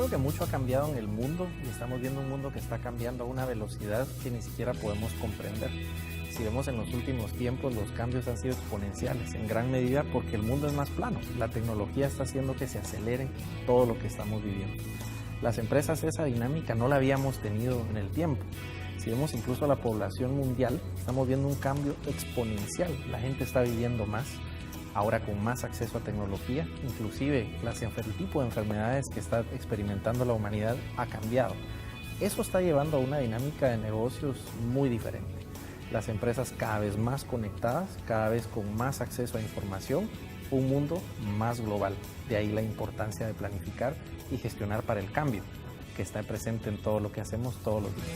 creo que mucho ha cambiado en el mundo y estamos viendo un mundo que está cambiando a una velocidad que ni siquiera podemos comprender. Si vemos en los últimos tiempos, los cambios han sido exponenciales, en gran medida porque el mundo es más plano. La tecnología está haciendo que se acelere todo lo que estamos viviendo. Las empresas, esa dinámica no la habíamos tenido en el tiempo. Si vemos incluso a la población mundial, estamos viendo un cambio exponencial. La gente está viviendo más, ahora con más acceso a tecnología, inclusive el tipo de enfermedades que está experimentando la humanidad ha cambiado. Eso está llevando a una dinámica de negocios muy diferente. Las empresas cada vez más conectadas, cada vez con más acceso a información, un mundo más global. De ahí la importancia de planificar y gestionar para el cambio, que está presente en todo lo que hacemos todos los días.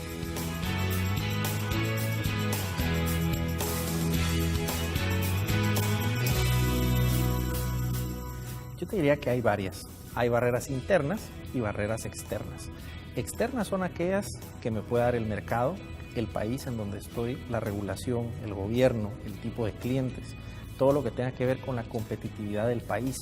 Yo te diría que hay varias. Hay barreras internas y barreras externas. Externas son aquellas que me puede dar el mercado, el país en donde estoy, la regulación, el gobierno, el tipo de clientes, todo lo que tenga que ver con la competitividad del país.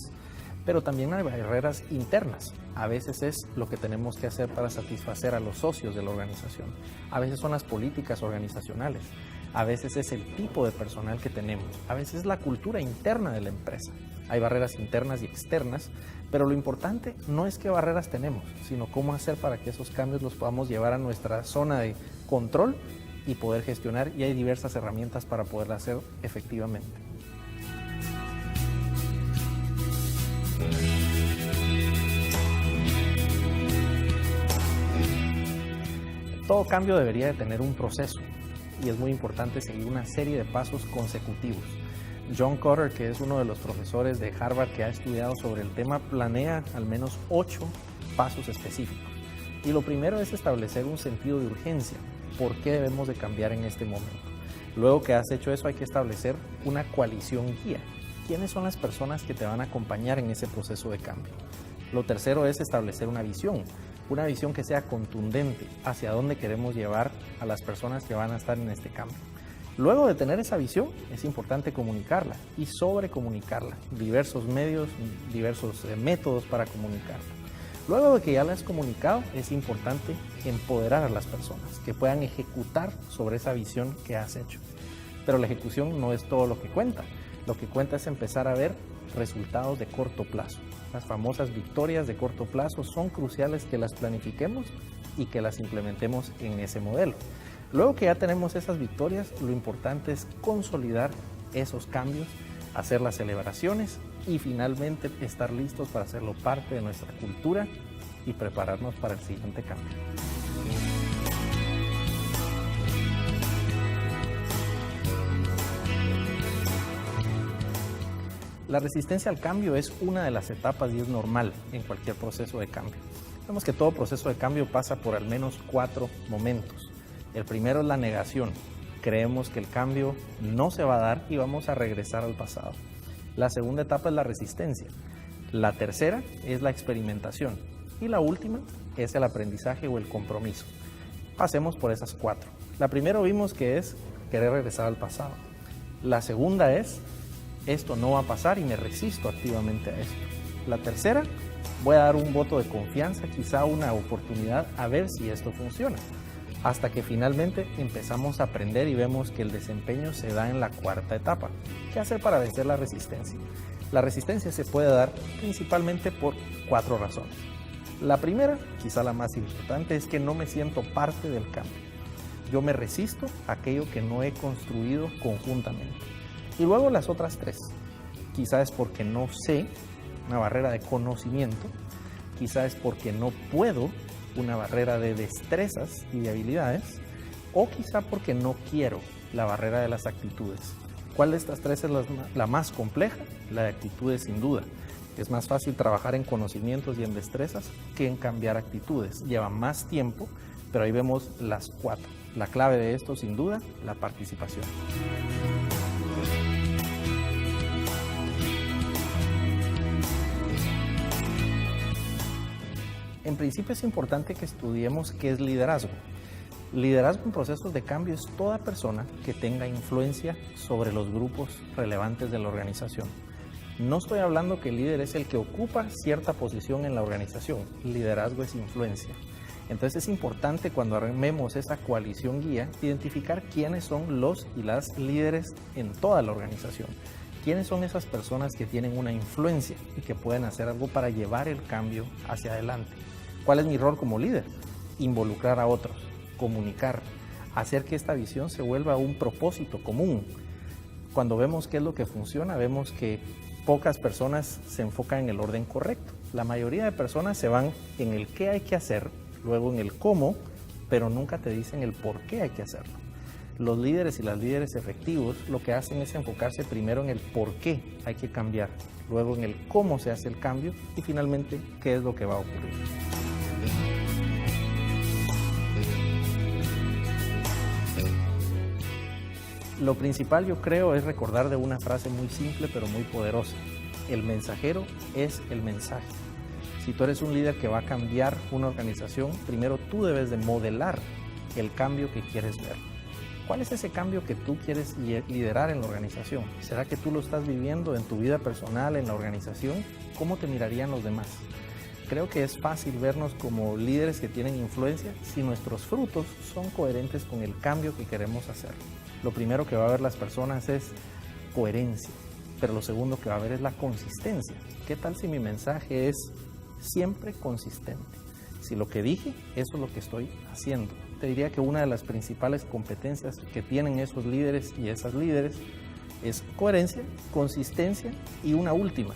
Pero también hay barreras internas. A veces es lo que tenemos que hacer para satisfacer a los socios de la organización. A veces son las políticas organizacionales. A veces es el tipo de personal que tenemos. A veces es la cultura interna de la empresa. Hay barreras internas y externas, pero lo importante no es qué barreras tenemos, sino cómo hacer para que esos cambios los podamos llevar a nuestra zona de control y poder gestionar, y hay diversas herramientas para poderlo hacer efectivamente. Todo cambio debería de tener un proceso y es muy importante seguir una serie de pasos consecutivos. John Kotter, que es uno de los profesores de Harvard que ha estudiado sobre el tema, planea al menos 8 pasos específicos. Y lo primero es establecer un sentido de urgencia. ¿Por qué debemos de cambiar en este momento? Luego que has hecho eso, hay que establecer una coalición guía. ¿Quiénes son las personas que te van a acompañar en ese proceso de cambio? Lo tercero es establecer una visión que sea contundente hacia dónde queremos llevar a las personas que van a estar en este cambio. Luego de tener esa visión, es importante comunicarla y sobrecomunicarla. Diversos medios, diversos métodos para comunicarla. Luego de que ya la has comunicado, es importante empoderar a las personas que puedan ejecutar sobre esa visión que has hecho. Pero la ejecución no es todo lo que cuenta. Lo que cuenta es empezar a ver resultados de corto plazo. Las famosas victorias de corto plazo son cruciales que las planifiquemos y que las implementemos en ese modelo. Luego que ya tenemos esas victorias, lo importante es consolidar esos cambios, hacer las celebraciones y finalmente estar listos para hacerlo parte de nuestra cultura y prepararnos para el siguiente cambio. La resistencia al cambio es una de las etapas y es normal en cualquier proceso de cambio. Vemos que todo proceso de cambio pasa por al menos 4 momentos. El primero es la negación. Creemos que el cambio no se va a dar y vamos a regresar al pasado. La segunda etapa es la resistencia. La tercera es la experimentación. Y la última es el aprendizaje o el compromiso. Pasemos por esas 4. La primera vimos que es querer regresar al pasado. La segunda es esto no va a pasar y me resisto activamente a esto. La tercera, voy a dar un voto de confianza, quizá una oportunidad a ver si esto funciona. Hasta que finalmente empezamos a aprender y vemos que el desempeño se da en la cuarta etapa. ¿Qué hacer para vencer la resistencia? La resistencia se puede dar principalmente por 4 razones. La primera, quizá la más importante, es que no me siento parte del cambio. Yo me resisto a aquello que no he construido conjuntamente. Y luego las otras 3. Quizá es porque no sé, una barrera de conocimiento. Quizá es porque no puedo, una barrera de destrezas y de habilidades, o quizá porque no quiero, la barrera de las actitudes. ¿Cuál de estas 3 es la más compleja? La de actitudes, sin duda. Es más fácil trabajar en conocimientos y en destrezas que en cambiar actitudes. Lleva más tiempo, pero ahí vemos las 4. La clave de esto, sin duda, la participación. En principio es importante que estudiemos qué es liderazgo. Liderazgo en procesos de cambio es toda persona que tenga influencia sobre los grupos relevantes de la organización. No estoy hablando que el líder es el que ocupa cierta posición en la organización. Liderazgo es influencia. Entonces es importante cuando armemos esa coalición guía, identificar quiénes son los y las líderes en toda la organización. ¿Quiénes son esas personas que tienen una influencia y que pueden hacer algo para llevar el cambio hacia adelante? ¿Cuál es mi rol como líder? Involucrar a otros, comunicar, hacer que esta visión se vuelva un propósito común. Cuando vemos qué es lo que funciona, vemos que pocas personas se enfocan en el orden correcto. La mayoría de personas se van en el qué hay que hacer, luego en el cómo, pero nunca te dicen el por qué hay que hacerlo. Los líderes y las líderes efectivos lo que hacen es enfocarse primero en el por qué hay que cambiar, luego en el cómo se hace el cambio y finalmente qué es lo que va a ocurrir. Lo principal, yo creo, es recordar de una frase muy simple pero muy poderosa. El mensajero es el mensaje. Si tú eres un líder que va a cambiar una organización, primero tú debes de modelar el cambio que quieres ver. ¿Cuál es ese cambio que tú quieres liderar en la organización? ¿Será que tú lo estás viviendo en tu vida personal, en la organización? ¿Cómo te mirarían los demás? Creo que es fácil vernos como líderes que tienen influencia si nuestros frutos son coherentes con el cambio que queremos hacer. Lo primero que va a ver las personas es coherencia, pero lo segundo que va a ver es la consistencia. ¿Qué tal si mi mensaje es siempre consistente? Si lo que dije, eso es lo que estoy haciendo. Te diría que una de las principales competencias que tienen esos líderes y esas líderes es coherencia, consistencia y una última,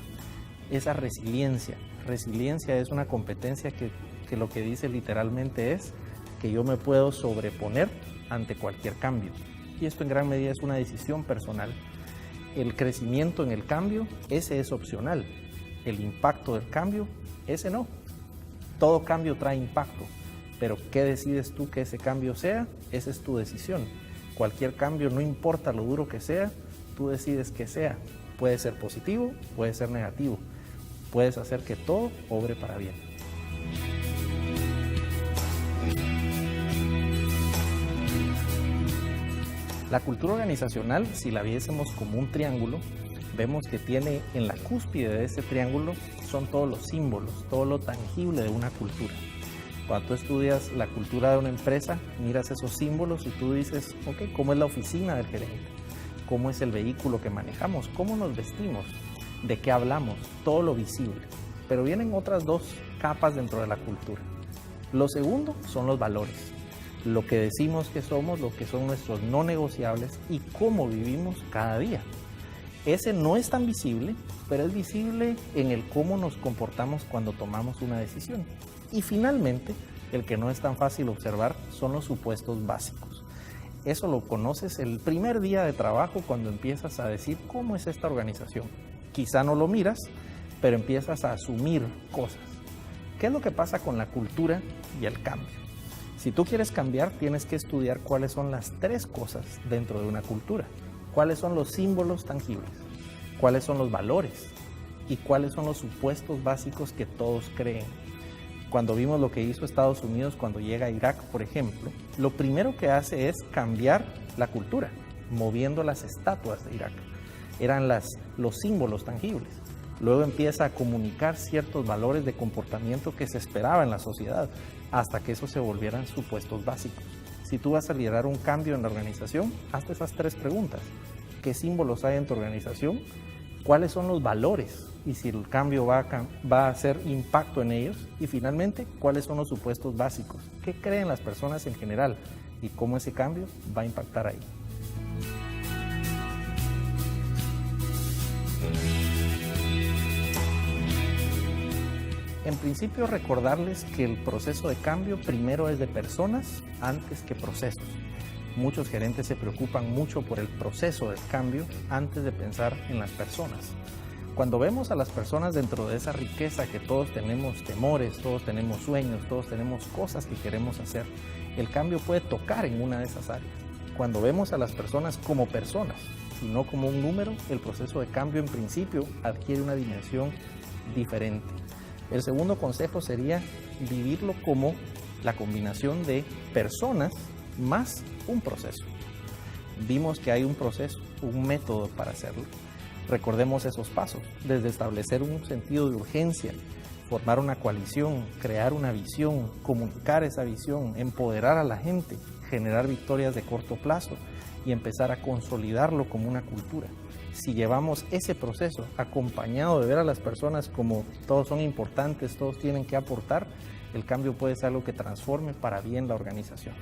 esa resiliencia. Resiliencia es una competencia que lo que dice literalmente es que yo me puedo sobreponer ante cualquier cambio. Y esto en gran medida es una decisión personal. El crecimiento en el cambio, ese es opcional. El impacto del cambio, ese no. Todo cambio trae impacto, pero ¿qué decides tú que ese cambio sea? Esa es tu decisión. Cualquier cambio, no importa lo duro que sea, tú decides que sea. Puede ser positivo, puede ser negativo. Puedes hacer que todo obre para bien. La cultura organizacional, si la viésemos como un triángulo, vemos que tiene en la cúspide de ese triángulo son todos los símbolos, todo lo tangible de una cultura. Cuando tú estudias la cultura de una empresa, miras esos símbolos y tú dices, ok, ¿cómo es la oficina del gerente? ¿Cómo es el vehículo que manejamos? ¿Cómo nos vestimos? ¿De qué hablamos? Todo lo visible. Pero vienen otras dos capas dentro de la cultura. Lo segundo son los valores. Lo que decimos que somos, lo que son nuestros no negociables y cómo vivimos cada día. Ese no es tan visible, pero es visible en el cómo nos comportamos cuando tomamos una decisión. Y finalmente, el que no es tan fácil observar son los supuestos básicos. Eso lo conoces el primer día de trabajo cuando empiezas a decir cómo es esta organización. Quizá no lo miras, pero empiezas a asumir cosas. ¿Qué es lo que pasa con la cultura y el cambio? Si tú quieres cambiar, tienes que estudiar cuáles son las tres cosas dentro de una cultura. Cuáles son los símbolos tangibles, cuáles son los valores y cuáles son los supuestos básicos que todos creen. Cuando vimos lo que hizo Estados Unidos cuando llega a Irak, por ejemplo, lo primero que hace es cambiar la cultura, moviendo las estatuas de Irak. Eran los símbolos tangibles. Luego empieza a comunicar ciertos valores de comportamiento que se esperaba en la sociedad, hasta que esos se volvieran supuestos básicos. Si tú vas a liderar un cambio en la organización, hazte esas tres preguntas. ¿Qué símbolos hay en tu organización? ¿Cuáles son los valores? Y si el cambio va a hacer impacto en ellos. Y finalmente, ¿cuáles son los supuestos básicos? ¿Qué creen las personas en general? Y cómo ese cambio va a impactar ahí. En principio, recordarles que el proceso de cambio primero es de personas antes que procesos. Muchos gerentes se preocupan mucho por el proceso del cambio antes de pensar en las personas. Cuando vemos a las personas dentro de esa riqueza que todos tenemos temores, todos tenemos sueños, todos tenemos cosas que queremos hacer, el cambio puede tocar en una de esas áreas. Cuando vemos a las personas como personas y no como un número, el proceso de cambio en principio adquiere una dimensión diferente. El segundo consejo sería vivirlo como la combinación de personas más un proceso. Vimos que hay un proceso, un método para hacerlo. Recordemos esos pasos, desde establecer un sentido de urgencia, formar una coalición, crear una visión, comunicar esa visión, empoderar a la gente, generar victorias de corto plazo y empezar a consolidarlo como una cultura. Si llevamos ese proceso acompañado de ver a las personas como todos son importantes, todos tienen que aportar, el cambio puede ser algo que transforme para bien la organización.